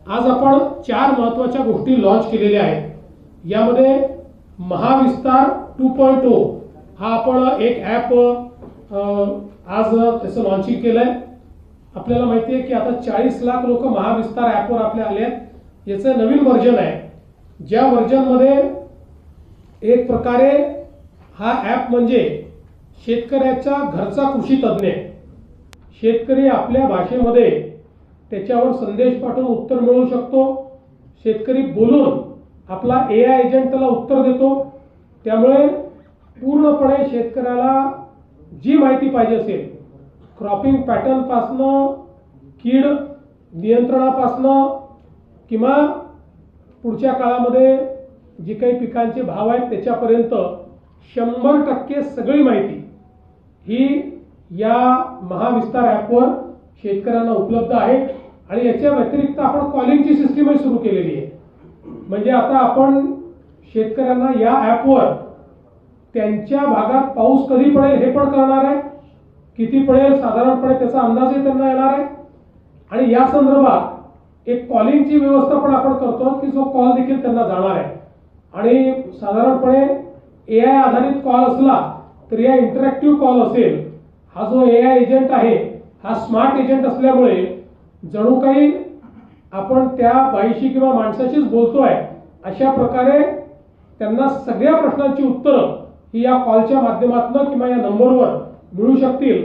आज आपण 4 महत्त्वाच्या गोष्टी लॉन्च केलेल्या आहेत। यामध्ये महाविस्तार 2.0 हा आपण एक ॲप आज त्याचं लॉन्चिंग केलंय। आपल्याला माहिती आहे की आता 40 लाख लोक महाविस्तार ॲपवर आपल्या आले आहेत। याचं नवीन व्हर्जन आहे, ज्या व्हर्जनमध्ये एक प्रकारे हा ॲप म्हणजे शेतकऱ्याचा घरचा कृषी तज्ञ, शेतकरी आपल्या भाषेमध्ये त्याच्यावर संदेश पाठवून उत्तर मिळवू शकतो। शेतकरी बोलून आपला AI एजंट त्याला उत्तर देतो। त्यामुळे पूर्णपणे शेतकऱ्याला जी माहिती पाहिजे असेल, क्रॉपिंग पॅटर्न पासनं, कीड नियंत्रणापासनं किंवा पुढच्या काळामध्ये जी काही पिकांचे भाव आहेत त्याच्यापर्यंत 100% सगळी माहिती ही या महाविस्तार ॲपवर शेतकऱ्यांना उपलब्ध आहे। आणि याच्या व्यतिरिक्त आपण कॉलिंगची सिस्टीमही सुरू केलेली आहे। म्हणजे आता आपण शेतकऱ्यांना या ॲपवर त्यांच्या भागात पाऊस कधी पडेल हे पण कळणार आहे, किती पडेल साधारणपणे त्याचा अंदाजही त्यांना येणार आहे। आणि या संदर्भात एक कॉलिंगची व्यवस्था पण आपण करतो की जो कॉल देखील त्यांना जाणार आहे। आणि साधारणपणे AI आधारित कॉल असला तर या इंटरॅक्टिव्ह कॉल असेल, हा जो AI एजंट आहे हा स्मार्ट एजंट असल्यामुळे जणू काही आपण त्या बाईशी किंवा माणसाशीच बोलतोय अशा प्रकारे त्यांना सगळ्या प्रश्नांची उत्तरं ही या कॉलच्या माध्यमातून किंवा या नंबरवर मिळू शकतील।